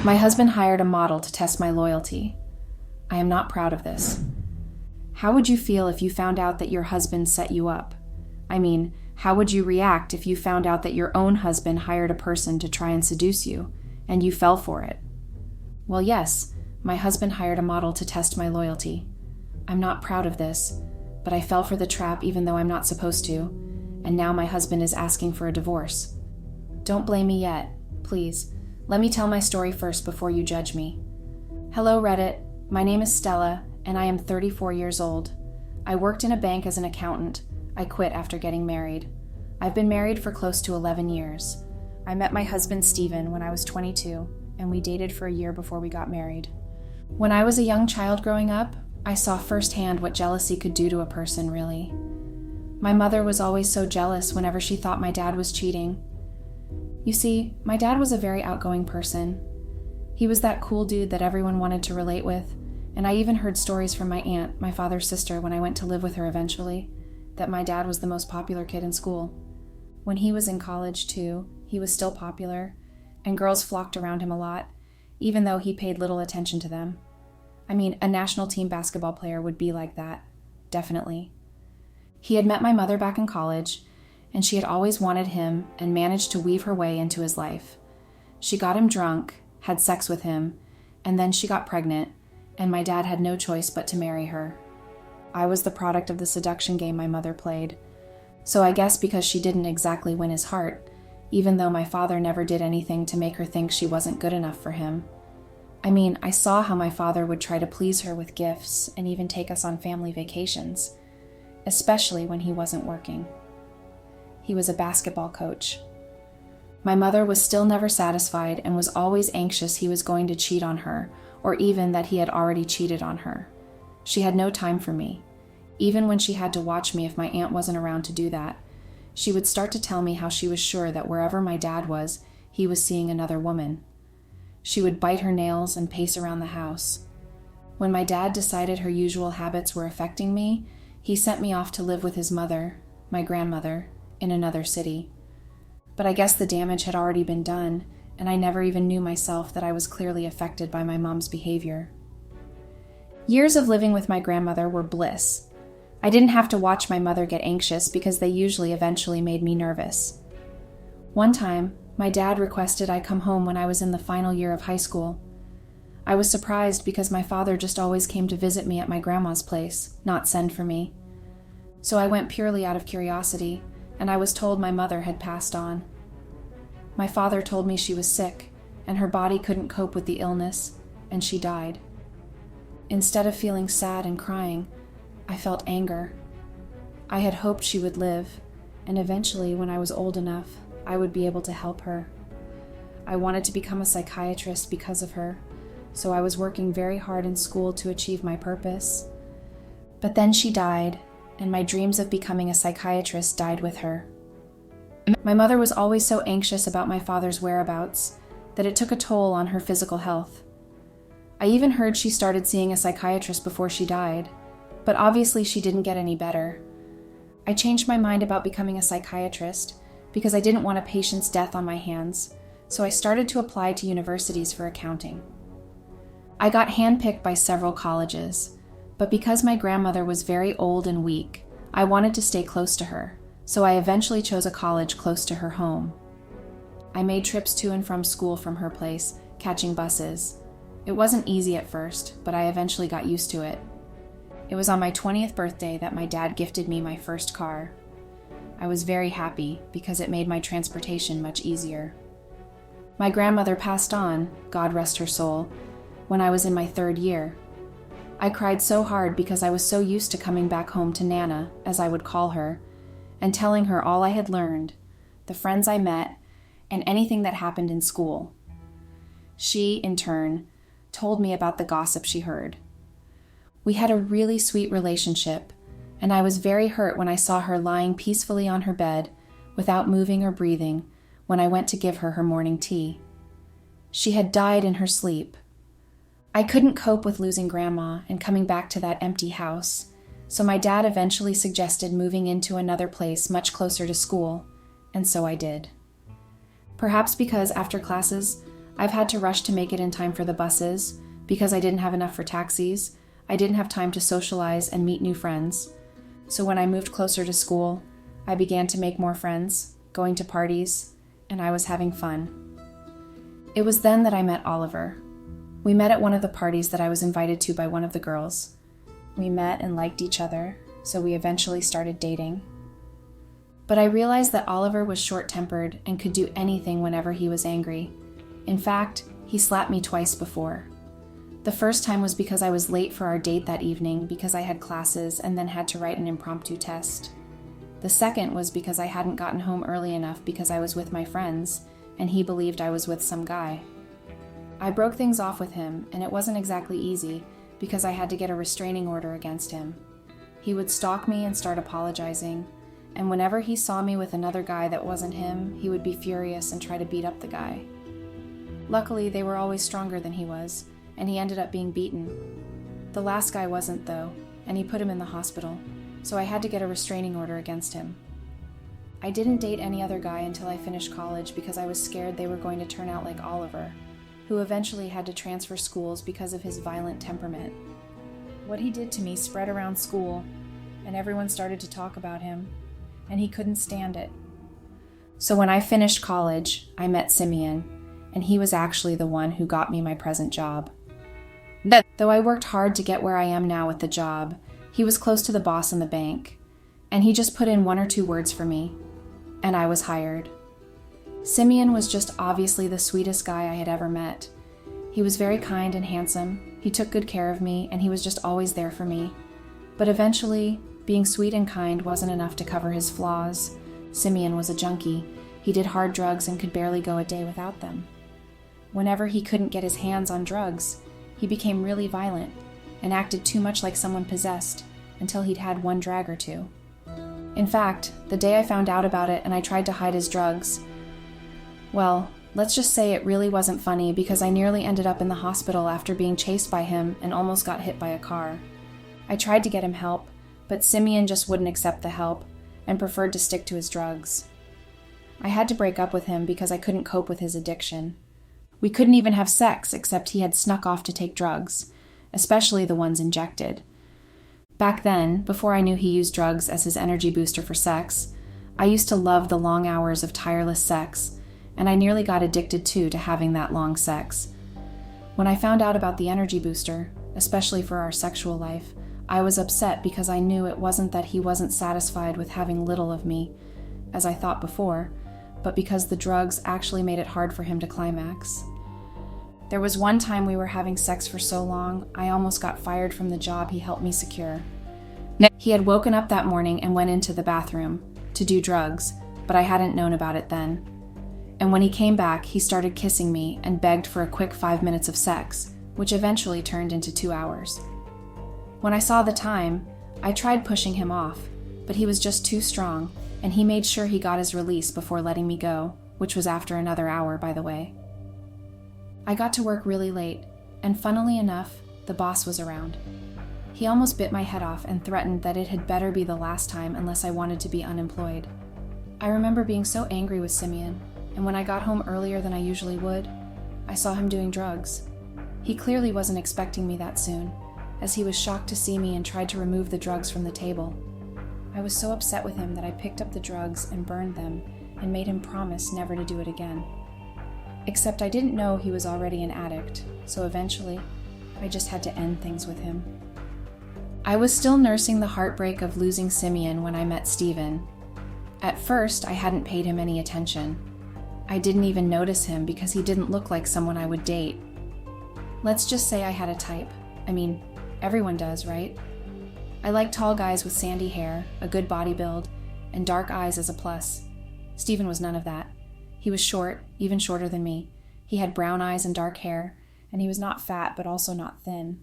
My husband hired a model to test my loyalty. I am not proud of this. How would you feel if you found out that your husband set you up? I mean, how would you react if you found out that your own husband hired a person to try and seduce you, and you fell for it? Well, yes, my husband hired a model to test my loyalty. I'm not proud of this, but I fell for the trap even though I'm not supposed to, and now my husband is asking for a divorce. Don't blame me yet, please. Let me tell my story first before you judge me. Hello, Reddit. My name is Stella, and I am 34 years old. I worked in a bank as an accountant. I quit after getting married. I've been married for close to 11 years. I met my husband, Steven, when I was 22, and we dated for a year before we got married. When I was a young child growing up, I saw firsthand what jealousy could do to a person, really. My mother was always so jealous whenever she thought my dad was cheating. You see, my dad was a very outgoing person. He was that cool dude that everyone wanted to relate with, and I even heard stories from my aunt, my father's sister, when I went to live with her eventually, that my dad was the most popular kid in school. When he was in college, too, he was still popular, and girls flocked around him a lot, even though he paid little attention to them. I mean, a national team basketball player would be like that, definitely. He had met my mother back in college, and she had always wanted him and managed to weave her way into his life. She got him drunk, had sex with him, and then she got pregnant, and my dad had no choice but to marry her. I was the product of the seduction game my mother played, so I guess because she didn't exactly win his heart, even though my father never did anything to make her think she wasn't good enough for him. I mean, I saw how my father would try to please her with gifts and even take us on family vacations, especially when he wasn't working. He was a basketball coach. My mother was still never satisfied and was always anxious he was going to cheat on her, or even that he had already cheated on her. She had no time for me. Even when she had to watch me if my aunt wasn't around to do that, she would start to tell me how she was sure that wherever my dad was, he was seeing another woman. She would bite her nails and pace around the house. When my dad decided her usual habits were affecting me, he sent me off to live with his mother, my grandmother, in another city. But I guess the damage had already been done, and I never even knew myself that I was clearly affected by my mom's behavior. Years of living with my grandmother were bliss. I didn't have to watch my mother get anxious because they usually eventually made me nervous. One time, my dad requested I come home when I was in the final year of high school. I was surprised because my father just always came to visit me at my grandma's place, not send for me. So I went purely out of curiosity, and I was told my mother had passed on. My father told me she was sick, and her body couldn't cope with the illness, and she died. Instead of feeling sad and crying, I felt anger. I had hoped she would live, and eventually, when I was old enough, I would be able to help her. I wanted to become a psychiatrist because of her, so I was working very hard in school to achieve my purpose. But then she died, and my dreams of becoming a psychiatrist died with her. My mother was always so anxious about my father's whereabouts that it took a toll on her physical health. I even heard she started seeing a psychiatrist before she died, but obviously she didn't get any better. I changed my mind about becoming a psychiatrist because I didn't want a patient's death on my hands, so I started to apply to universities for accounting. I got handpicked by several colleges, but because my grandmother was very old and weak, I wanted to stay close to her, so I eventually chose a college close to her home. I made trips to and from school from her place, catching buses. It wasn't easy at first, but I eventually got used to it. It was on my 20th birthday that my dad gifted me my first car. I was very happy because it made my transportation much easier. My grandmother passed on, God rest her soul, when I was in my 3rd year. I cried so hard because I was so used to coming back home to Nana, as I would call her, and telling her all I had learned, the friends I met, and anything that happened in school. She, in turn, told me about the gossip she heard. We had a really sweet relationship, and I was very hurt when I saw her lying peacefully on her bed, without moving or breathing, when I went to give her her morning tea. She had died in her sleep. I couldn't cope with losing Grandma and coming back to that empty house, so my dad eventually suggested moving into another place much closer to school, and so I did. Perhaps because after classes, I've had to rush to make it in time for the buses because I didn't have enough for taxis. I didn't have time to socialize and meet new friends. So when I moved closer to school, I began to make more friends, going to parties, and I was having fun. It was then that I met Oliver. We met at one of the parties that I was invited to by one of the girls. We met and liked each other, so we eventually started dating. But I realized that Oliver was short-tempered and could do anything whenever he was angry. In fact, he slapped me twice before. The first time was because I was late for our date that evening because I had classes and then had to write an impromptu test. The second was because I hadn't gotten home early enough because I was with my friends, and he believed I was with some guy. I broke things off with him, and it wasn't exactly easy because I had to get a restraining order against him. He would stalk me and start apologizing, and whenever he saw me with another guy that wasn't him, he would be furious and try to beat up the guy. Luckily, they were always stronger than he was, and he ended up being beaten. The last guy wasn't, though, and he put him in the hospital, so I had to get a restraining order against him. I didn't date any other guy until I finished college because I was scared they were going to turn out like Oliver, who eventually had to transfer schools because of his violent temperament. What he did to me spread around school, and everyone started to talk about him, and he couldn't stand it. So when I finished college, I met Simeon, and he was actually the one who got me my present job. Though I worked hard to get where I am now with the job, he was close to the boss in the bank, and he just put in 1 or 2 words for me, and I was hired. Simeon was just obviously the sweetest guy I had ever met. He was very kind and handsome, he took good care of me, and he was just always there for me. But eventually, being sweet and kind wasn't enough to cover his flaws. Simeon was a junkie. He did hard drugs and could barely go a day without them. Whenever he couldn't get his hands on drugs, he became really violent and acted too much like someone possessed until he'd had one drag or two. In fact, the day I found out about it and I tried to hide his drugs, well, let's just say it really wasn't funny because I nearly ended up in the hospital after being chased by him and almost got hit by a car. I tried to get him help, but Simeon just wouldn't accept the help and preferred to stick to his drugs. I had to break up with him because I couldn't cope with his addiction. We couldn't even have sex except he had snuck off to take drugs, especially the ones injected. Back then, before I knew he used drugs as his energy booster for sex, I used to love the long hours of tireless sex, and I nearly got addicted too to having that long sex. When I found out about the energy booster, especially for our sexual life, I was upset because I knew it wasn't that he wasn't satisfied with having little of me, as I thought before, but because the drugs actually made it hard for him to climax. There was one time we were having sex for so long, I almost got fired from the job he helped me secure. He had woken up that morning and went into the bathroom to do drugs, but I hadn't known about it then. And when he came back, he started kissing me and begged for a quick 5 minutes of sex, which eventually turned into 2 hours. When I saw the time, I tried pushing him off, but he was just too strong, and he made sure he got his release before letting me go, which was after another hour, by the way. I got to work really late, and funnily enough, the boss was around. He almost bit my head off and threatened that it had better be the last time unless I wanted to be unemployed. I remember being so angry with Simeon, and when I got home earlier than I usually would, I saw him doing drugs. He clearly wasn't expecting me that soon, as he was shocked to see me and tried to remove the drugs from the table. I was so upset with him that I picked up the drugs and burned them and made him promise never to do it again. Except I didn't know he was already an addict, so eventually, I just had to end things with him. I was still nursing the heartbreak of losing Simeon when I met Steven. At first, I hadn't paid him any attention. I didn't even notice him because he didn't look like someone I would date. Let's just say I had a type. I mean, everyone does, right? I like tall guys with sandy hair, a good body build, and dark eyes as a plus. Steven was none of that. He was short, even shorter than me. He had brown eyes and dark hair, and he was not fat but also not thin.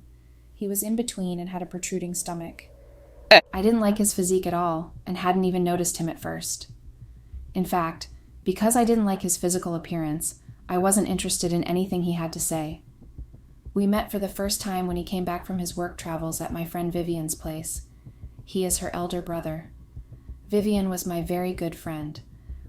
He was in between and had a protruding stomach. I didn't like his physique at all, and hadn't even noticed him at first. In fact, because I didn't like his physical appearance, I wasn't interested in anything he had to say. We met for the first time when he came back from his work travels at my friend Vivian's place. He is her elder brother. Vivian was my very good friend.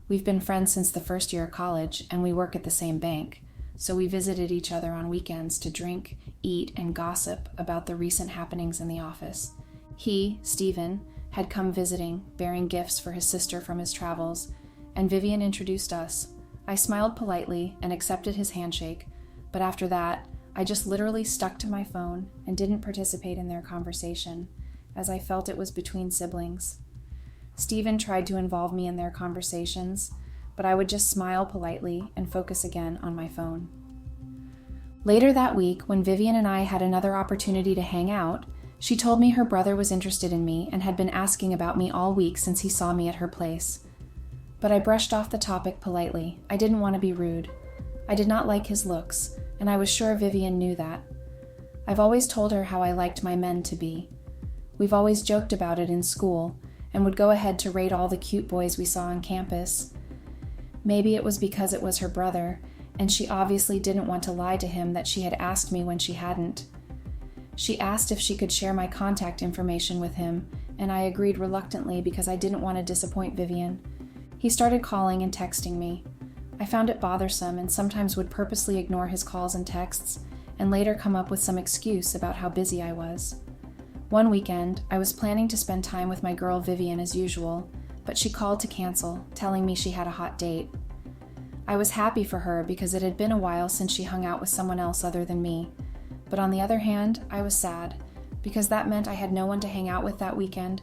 We've been friends since the first year of college, and we work at the same bank, so we visited each other on weekends to drink, eat, and gossip about the recent happenings in the office. He, Stephen, had come visiting, bearing gifts for his sister from his travels, and Vivian introduced us. I smiled politely and accepted his handshake, but after that, I just literally stuck to my phone and didn't participate in their conversation, as I felt it was between siblings. Stephen tried to involve me in their conversations, but I would just smile politely and focus again on my phone. Later that week, when Vivian and I had another opportunity to hang out, she told me her brother was interested in me and had been asking about me all week since he saw me at her place. But I brushed off the topic politely. I didn't want to be rude. I did not like his looks, and I was sure Vivian knew that. I've always told her how I liked my men to be. We've always joked about it in school, and would go ahead to rate all the cute boys we saw on campus. Maybe it was because it was her brother, and she obviously didn't want to lie to him that she had asked me when she hadn't. She asked if she could share my contact information with him, and I agreed reluctantly because I didn't want to disappoint Vivian. He started calling and texting me. I found it bothersome and sometimes would purposely ignore his calls and texts, and later come up with some excuse about how busy I was. One weekend, I was planning to spend time with my girl Vivian as usual, but she called to cancel, telling me she had a hot date. I was happy for her because it had been a while since she hung out with someone else other than me, but on the other hand, I was sad because that meant I had no one to hang out with that weekend,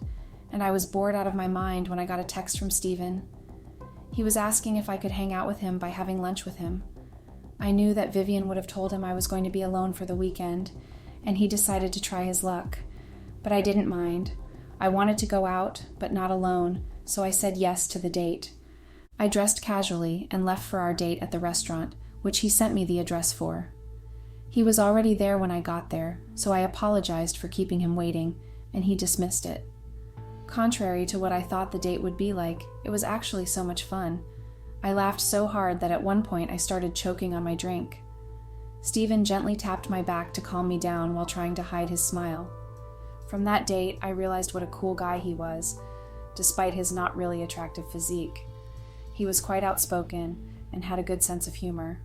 and I was bored out of my mind when I got a text from Stephen. He was asking if I could hang out with him by having lunch with him. I knew that Vivian would have told him I was going to be alone for the weekend, and he decided to try his luck. But I didn't mind. I wanted to go out, but not alone, so I said yes to the date. I dressed casually and left for our date at the restaurant, which he sent me the address for. He was already there when I got there, so I apologized for keeping him waiting, and he dismissed it. Contrary to what I thought the date would be like, it was actually so much fun. I laughed so hard that at one point I started choking on my drink. Stephen gently tapped my back to calm me down while trying to hide his smile. From that date, I realized what a cool guy he was, despite his not really attractive physique. He was quite outspoken and had a good sense of humor.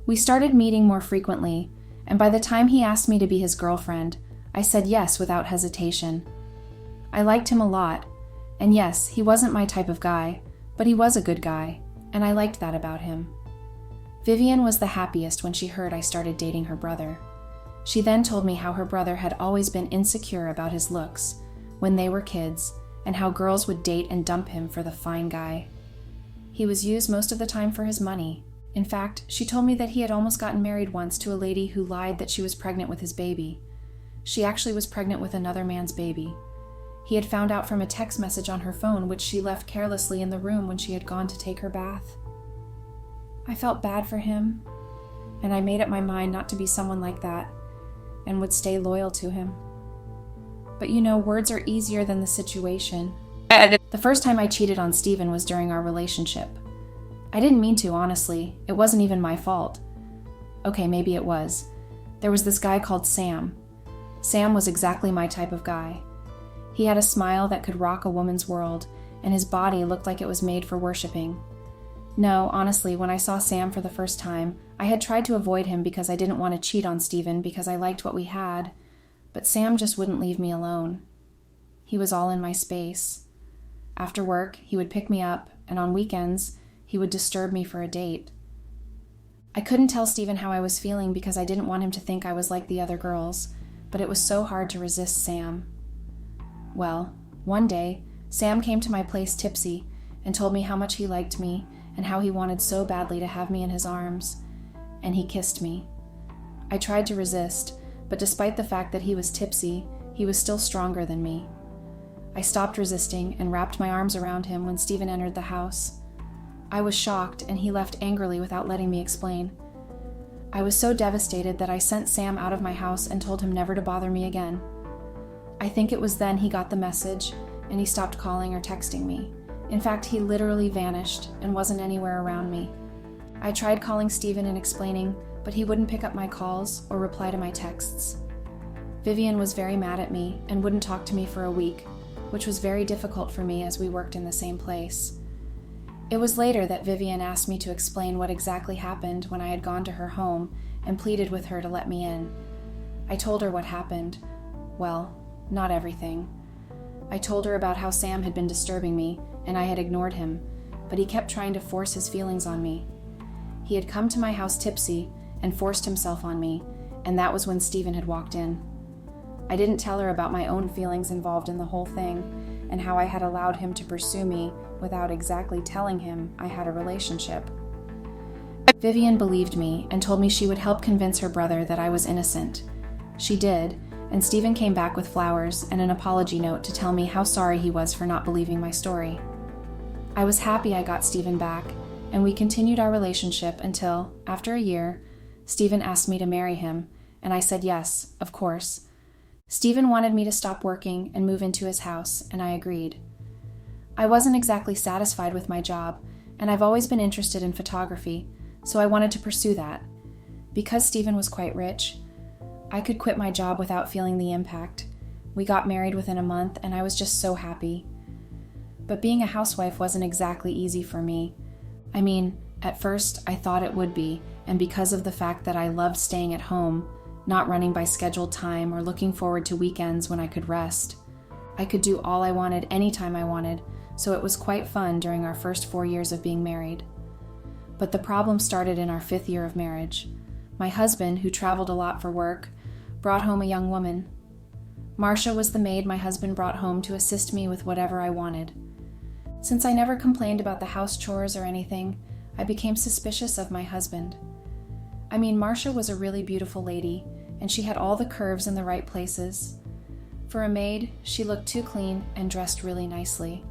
We started meeting more frequently, and by the time he asked me to be his girlfriend, I said yes without hesitation. I liked him a lot, and yes, he wasn't my type of guy, but he was a good guy, and I liked that about him. Vivian was the happiest when she heard I started dating her brother. She then told me how her brother had always been insecure about his looks when they were kids, and how girls would date and dump him for the fine guy. He was used most of the time for his money. In fact, she told me that he had almost gotten married once to a lady who lied that she was pregnant with his baby. She actually was pregnant with another man's baby. He had found out from a text message on her phone, which she left carelessly in the room when she had gone to take her bath. I felt bad for him, and I made up my mind not to be someone like that, and would stay loyal to him. But words are easier than the situation. The first time I cheated on Stephen was during our relationship. I didn't mean to, honestly. It wasn't even my fault. Okay, maybe it was. There was this guy called Sam. Sam was exactly my type of guy. He had a smile that could rock a woman's world, and his body looked like it was made for worshiping. No, honestly, when I saw Sam for the first time, I had tried to avoid him because I didn't want to cheat on Stephen because I liked what we had, but Sam just wouldn't leave me alone. He was all in my space. After work, he would pick me up, and on weekends, he would disturb me for a date. I couldn't tell Stephen how I was feeling because I didn't want him to think I was like the other girls, but it was so hard to resist Sam. Well, one day, Sam came to my place tipsy and told me how much he liked me and how he wanted so badly to have me in his arms, and he kissed me. I tried to resist, but despite the fact that he was tipsy, he was still stronger than me. I stopped resisting and wrapped my arms around him when Stephen entered the house. I was shocked, and he left angrily without letting me explain. I was so devastated that I sent Sam out of my house and told him never to bother me again. I think it was then he got the message, and he stopped calling or texting me. In fact, he literally vanished and wasn't anywhere around me. I tried calling Stephen and explaining, but he wouldn't pick up my calls or reply to my texts. Vivian was very mad at me and wouldn't talk to me for a week, which was very difficult for me as we worked in the same place. It was later that Vivian asked me to explain what exactly happened when I had gone to her home and pleaded with her to let me in. I told her what happened. Well, not everything. I told her about how Sam had been disturbing me, and I had ignored him, but he kept trying to force his feelings on me. He had come to my house tipsy and forced himself on me, and that was when Stephen had walked in. I didn't tell her about my own feelings involved in the whole thing, and how I had allowed him to pursue me without exactly telling him I had a relationship. Vivian believed me and told me she would help convince her brother that I was innocent. She did, and Stephen came back with flowers and an apology note to tell me how sorry he was for not believing my story. I was happy I got Stephen back, and we continued our relationship until, after a year, Stephen asked me to marry him, and I said yes, of course. Stephen wanted me to stop working and move into his house, and I agreed. I wasn't exactly satisfied with my job, and I've always been interested in photography, so I wanted to pursue that. Because Stephen was quite rich, I could quit my job without feeling the impact. We got married within a month, and I was just so happy. But being a housewife wasn't exactly easy for me. I mean, at first I thought it would be, and because of the fact that I loved staying at home, not running by scheduled time or looking forward to weekends when I could rest. I could do all I wanted anytime I wanted, so it was quite fun during our first 4 years of being married. But the problem started in our 5th year of marriage. My husband, who traveled a lot for work, brought home a young woman. Marcia was the maid my husband brought home to assist me with whatever I wanted. Since I never complained about the house chores or anything, I became suspicious of my husband. I mean, Marcia was a really beautiful lady, and she had all the curves in the right places. For a maid, she looked too clean and dressed really nicely.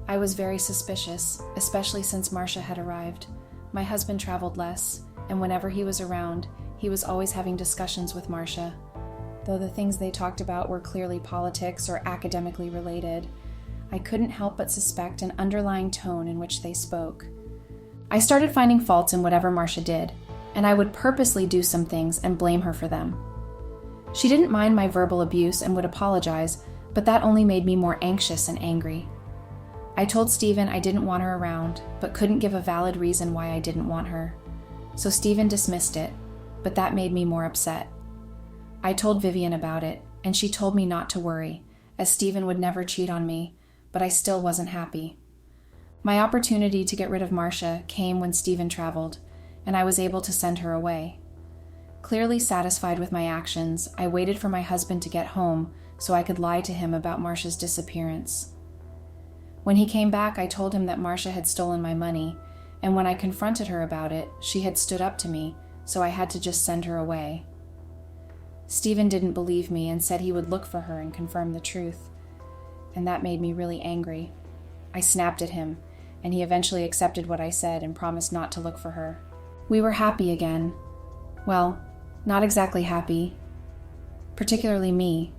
I was very suspicious, especially since Marcia had arrived. My husband traveled less, and whenever he was around, he was always having discussions with Marcia. Though the things they talked about were clearly politics or academically related, I couldn't help but suspect an underlying tone in which they spoke. I started finding faults in whatever Marcia did, and I would purposely do some things and blame her for them. She didn't mind my verbal abuse and would apologize, but that only made me more anxious and angry. I told Stephen I didn't want her around, but couldn't give a valid reason why I didn't want her. So Stephen dismissed it, but that made me more upset. I told Vivian about it, and she told me not to worry, as Stephen would never cheat on me, but I still wasn't happy. My opportunity to get rid of Marcia came when Stephen traveled, and I was able to send her away. Clearly satisfied with my actions, I waited for my husband to get home so I could lie to him about Marcia's disappearance. When he came back, I told him that Marcia had stolen my money, and when I confronted her about it, she had stood up to me, so I had to just send her away. Stephen didn't believe me and said he would look for her and confirm the truth, and that made me really angry. I snapped at him, and he eventually accepted what I said and promised not to look for her. We were happy again. Well, not exactly happy, particularly me.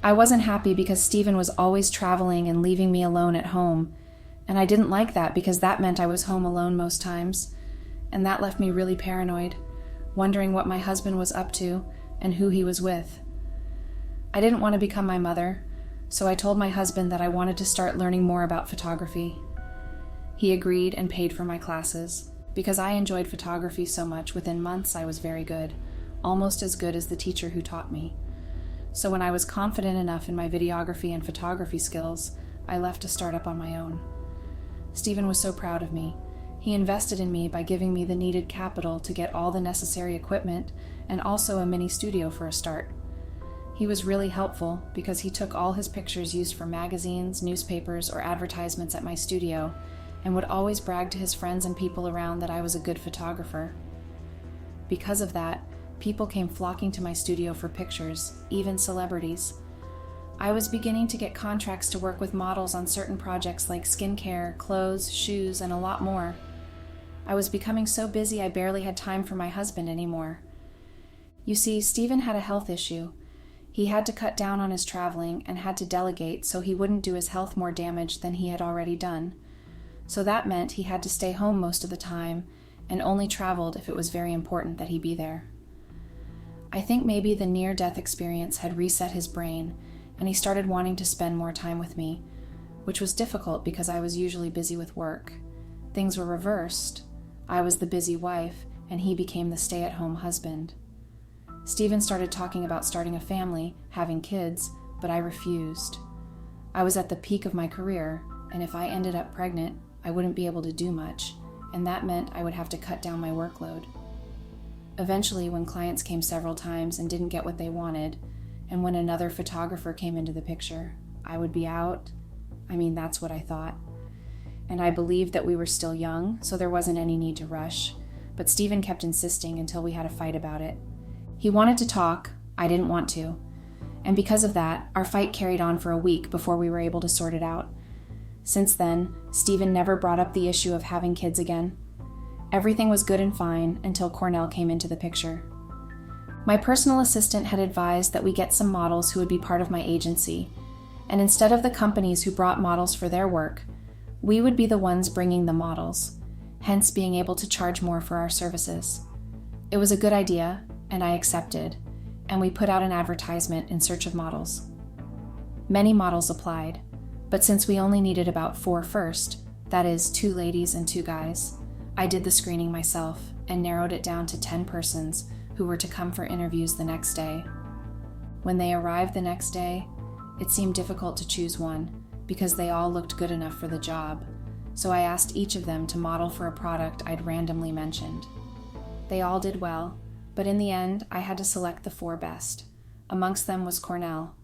I wasn't happy because Stephen was always traveling and leaving me alone at home, and I didn't like that because that meant I was home alone most times, and that left me really paranoid, wondering what my husband was up to and who he was with. I didn't want to become my mother, so I told my husband that I wanted to start learning more about photography. He agreed and paid for my classes. Because I enjoyed photography so much, within months I was very good, almost as good as the teacher who taught me. So when I was confident enough in my videography and photography skills, I left to start up on my own. Stephen was so proud of me. He invested in me by giving me the needed capital to get all the necessary equipment and also a mini studio for a start. He was really helpful because he took all his pictures used for magazines, newspapers, or advertisements at my studio and would always brag to his friends and people around that I was a good photographer. Because of that, people came flocking to my studio for pictures, even celebrities. I was beginning to get contracts to work with models on certain projects like skincare, clothes, shoes, and a lot more. I was becoming so busy I barely had time for my husband anymore. You see, Stephen had a health issue. He had to cut down on his traveling and had to delegate so he wouldn't do his health more damage than he had already done. So that meant he had to stay home most of the time and only traveled if it was very important that he be there. I think maybe the near-death experience had reset his brain, and he started wanting to spend more time with me, which was difficult because I was usually busy with work. things were reversed. I was the busy wife, and he became the stay-at-home husband. Stephen started talking about starting a family, having kids, but I refused. I was at the peak of my career, and if I ended up pregnant, I wouldn't be able to do much, and that meant I would have to cut down my workload. Eventually, when clients came several times and didn't get what they wanted, and when another photographer came into the picture, I would be out. That's what I thought. And I believed that we were still young, so there wasn't any need to rush, but Stephen kept insisting until we had a fight about it. He wanted to talk, I didn't want to, and because of that, our fight carried on for a week before we were able to sort it out. Since then, Stephen never brought up the issue of having kids again. Everything was good and fine until Cornell came into the picture. My personal assistant had advised that we get some models who would be part of my agency, and instead of the companies who brought models for their work, we would be the ones bringing the models, hence being able to charge more for our services. It was a good idea, and I accepted, and we put out an advertisement in search of models. Many models applied, but since we only needed about 4 first, that is 2 ladies and 2 guys, I did the screening myself and narrowed it down to 10 persons who were to come for interviews the next day. When they arrived the next day, it seemed difficult to choose one because they all looked good enough for the job, so I asked each of them to model for a product I'd randomly mentioned. They all did well, but in the end, I had to select the 4 best. Amongst them was Cornell.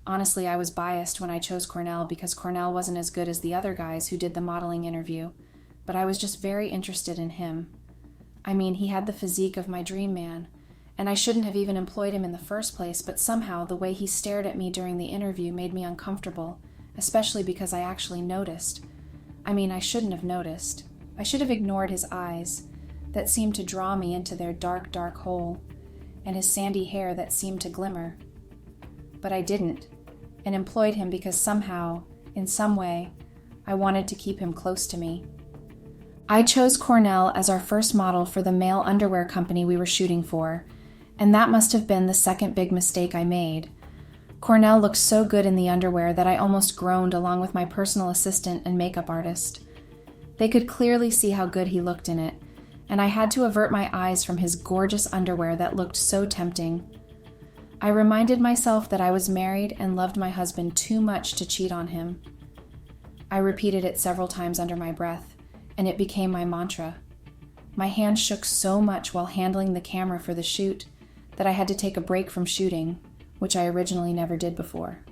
Honestly, I was biased when I chose Cornell because Cornell wasn't as good as the other guys who did the modeling interview, but I was just very interested in him. He had the physique of my dream man, and I shouldn't have even employed him in the first place, but somehow the way he stared at me during the interview made me uncomfortable, especially because I actually noticed. I shouldn't have noticed. I should have ignored his eyes that seemed to draw me into their dark, dark hole, and his sandy hair that seemed to glimmer. But I didn't, and employed him because somehow, in some way, I wanted to keep him close to me. I chose Cornell as our first model for the male underwear company we were shooting for, and that must have been the second big mistake I made. Cornell looked so good in the underwear that I almost groaned along with my personal assistant and makeup artist. They could clearly see how good he looked in it, and I had to avert my eyes from his gorgeous underwear that looked so tempting. I reminded myself that I was married and loved my husband too much to cheat on him. I repeated it several times under my breath, and it became my mantra. My hands shook so much while handling the camera for the shoot that I had to take a break from shooting, which I originally never did before.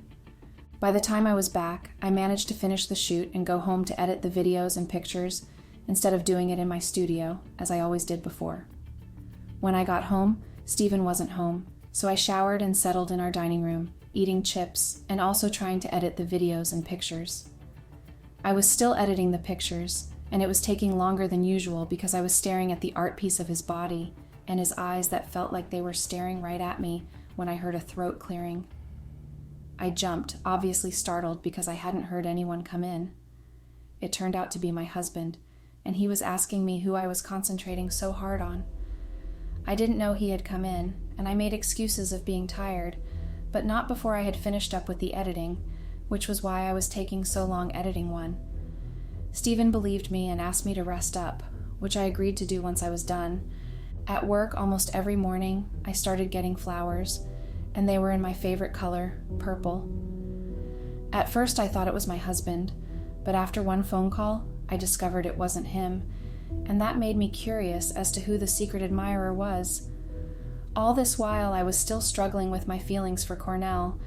By the time I was back, I managed to finish the shoot and go home to edit the videos and pictures instead of doing it in my studio, as I always did before. When I got home, Stephen wasn't home, so I showered and settled in our dining room, eating chips and also trying to edit the videos and pictures. I was still editing the pictures, and it was taking longer than usual because I was staring at the art piece of his body and his eyes that felt like they were staring right at me when I heard a throat clearing. I jumped, obviously startled because I hadn't heard anyone come in. It turned out to be my husband, and he was asking me who I was concentrating so hard on. I didn't know he had come in, and I made excuses of being tired, but not before I had finished up with the editing, which was why I was taking so long editing one. Stephen believed me and asked me to rest up, which I agreed to do once I was done. At work, almost every morning, I started getting flowers, and they were in my favorite color, purple. At first, I thought it was my husband, but after one phone call, I discovered it wasn't him, and that made me curious as to who the secret admirer was. All this while, I was still struggling with my feelings for Cornell,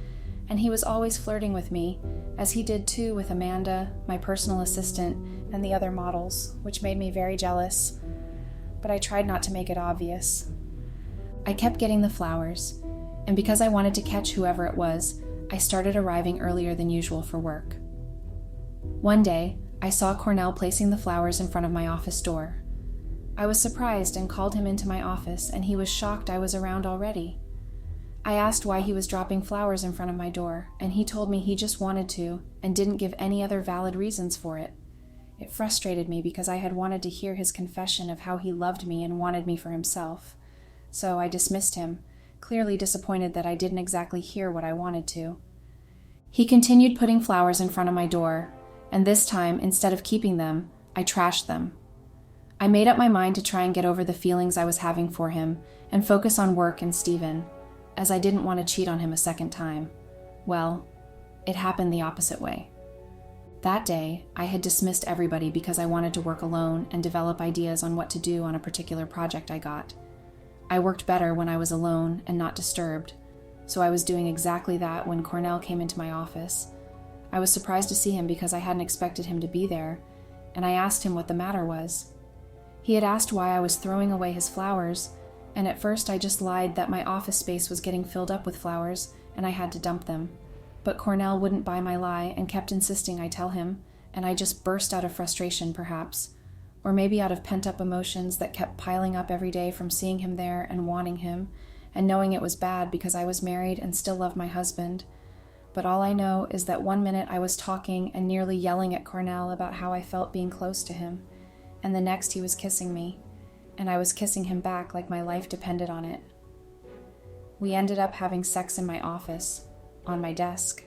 and he was always flirting with me, as he did too with Amanda, my personal assistant, and the other models, which made me very jealous. But I tried not to make it obvious. I kept getting the flowers, and because I wanted to catch whoever it was, I started arriving earlier than usual for work. One day, I saw Cornell placing the flowers in front of my office door. I was surprised and called him into my office, and he was shocked I was around already. I asked why he was dropping flowers in front of my door, and he told me he just wanted to and didn't give any other valid reasons for it. It frustrated me because I had wanted to hear his confession of how he loved me and wanted me for himself. So I dismissed him, clearly disappointed that I didn't exactly hear what I wanted to. He continued putting flowers in front of my door, and this time, instead of keeping them, I trashed them. I made up my mind to try and get over the feelings I was having for him and focus on work and Steven, as I didn't want to cheat on him a second time. Well, it happened the opposite way. That day, I had dismissed everybody because I wanted to work alone and develop ideas on what to do on a particular project I got. I worked better when I was alone and not disturbed, so I was doing exactly that when Cornell came into my office. I was surprised to see him because I hadn't expected him to be there, and I asked him what the matter was. He had asked why I was throwing away his flowers, and at first I just lied that my office space was getting filled up with flowers and I had to dump them. But Cornell wouldn't buy my lie and kept insisting I tell him, and I just burst out of frustration perhaps, or maybe out of pent-up emotions that kept piling up every day from seeing him there and wanting him, and knowing it was bad because I was married and still loved my husband. But all I know is that one minute I was talking and nearly yelling at Cornell about how I felt being close to him, and the next he was kissing me, and I was kissing him back like my life depended on it. We ended up having sex in my office, on my desk.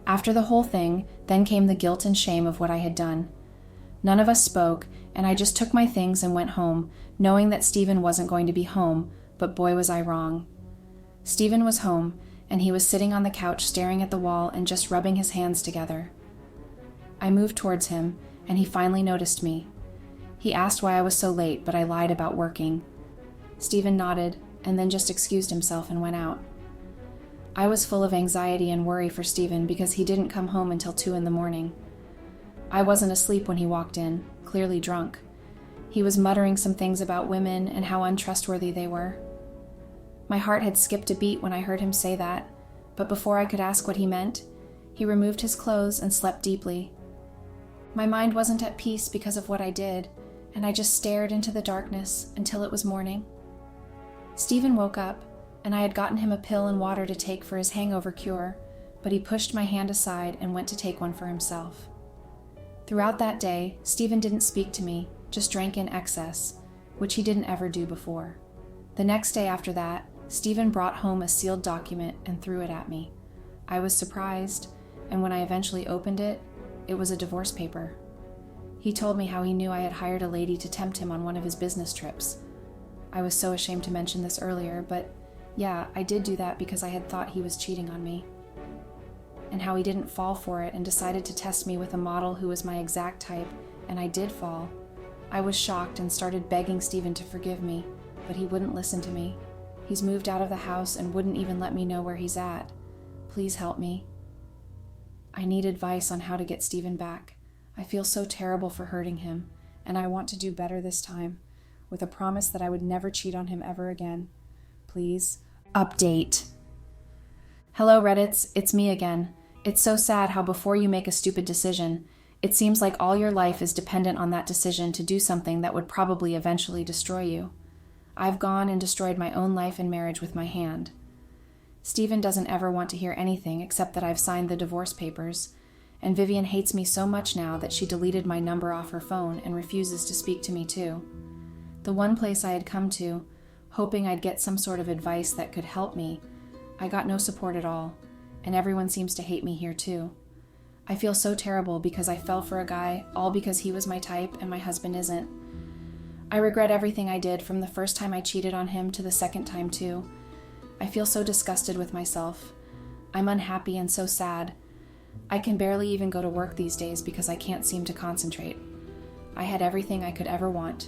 After the whole thing, then came the guilt and shame of what I had done. None of us spoke, and I just took my things and went home, knowing that Steven wasn't going to be home, but boy was I wrong. Steven was home, and he was sitting on the couch staring at the wall and just rubbing his hands together. I moved towards him, and he finally noticed me. He asked why I was so late, but I lied about working. Steven nodded, and then just excused himself and went out. I was full of anxiety and worry for Steven because he didn't come home until 2 a.m. I wasn't asleep when he walked in, clearly drunk. He was muttering some things about women and how untrustworthy they were. My heart had skipped a beat when I heard him say that, but before I could ask what he meant, he removed his clothes and slept deeply. My mind wasn't at peace because of what I did, and I just stared into the darkness until it was morning. Steven woke up, and I had gotten him a pill and water to take for his hangover cure, but he pushed my hand aside and went to take one for himself. Throughout that day, Steven didn't speak to me, just drank in excess, which he didn't ever do before. The next day after that, Steven brought home a sealed document and threw it at me. I was surprised, and when I eventually opened it, it was a divorce paper. He told me how he knew I had hired a lady to tempt him on one of his business trips. I was so ashamed to mention this earlier, but yeah, I did do that because I had thought he was cheating on me. And how he didn't fall for it and decided to test me with a model who was my exact type, and I did fall. I was shocked and started begging Steven to forgive me, but he wouldn't listen to me. He's moved out of the house and wouldn't even let me know where he's at. Please help me. I need advice on how to get Steven back. I feel so terrible for hurting him, and I want to do better this time, with a promise that I would never cheat on him ever again. Please, update. Hello, Reddits, it's me again. It's so sad how before you make a stupid decision, it seems like all your life is dependent on that decision to do something that would probably eventually destroy you. I've gone and destroyed my own life and marriage with my hand. Steven doesn't ever want to hear anything except that I've signed the divorce papers, and Vivian hates me so much now that she deleted my number off her phone and refuses to speak to me too. The one place I had come to, hoping I'd get some sort of advice that could help me, I got no support at all, and everyone seems to hate me here too. I feel so terrible because I fell for a guy, all because he was my type and my husband isn't. I regret everything I did from the first time I cheated on him to the second time too. I feel so disgusted with myself. I'm unhappy and so sad. I can barely even go to work these days because I can't seem to concentrate. I had everything I could ever want,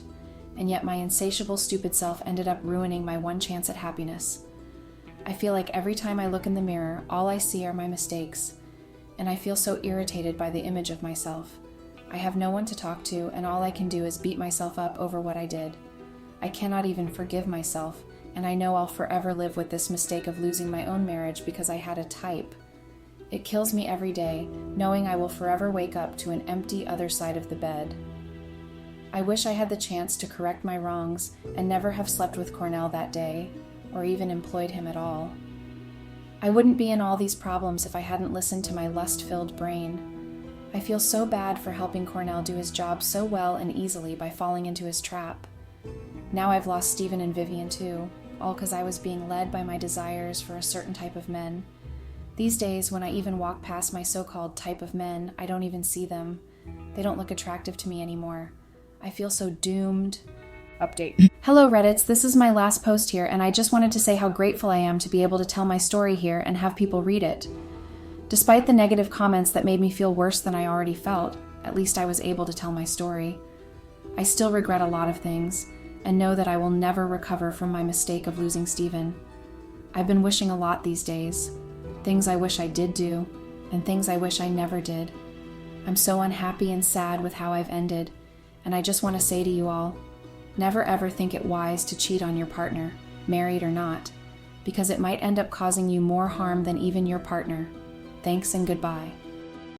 and yet my insatiable, stupid self ended up ruining my one chance at happiness. I feel like every time I look in the mirror, all I see are my mistakes, and I feel so irritated by the image of myself. I have no one to talk to, and all I can do is beat myself up over what I did. I cannot even forgive myself, and I know I'll forever live with this mistake of losing my own marriage because I had a type. It kills me every day, knowing I will forever wake up to an empty other side of the bed. I wish I had the chance to correct my wrongs and never have slept with Cornell that day, or even employed him at all. I wouldn't be in all these problems if I hadn't listened to my lust-filled brain. I feel so bad for helping Cornell do his job so well and easily by falling into his trap. Now I've lost Steven and Vivian too, all because I was being led by my desires for a certain type of men. These days, when I even walk past my so-called type of men, I don't even see them. They don't look attractive to me anymore. I feel so doomed. Update. Hello Reddits, this is my last post here, and I just wanted to say how grateful I am to be able to tell my story here and have people read it. Despite the negative comments that made me feel worse than I already felt, at least I was able to tell my story. I still regret a lot of things, and know that I will never recover from my mistake of losing Steven. I've been wishing a lot these days. Things I wish I did do, and things I wish I never did. I'm so unhappy and sad with how I've ended, and I just want to say to you all, never ever think it wise to cheat on your partner, married or not, because it might end up causing you more harm than even your partner. Thanks and goodbye.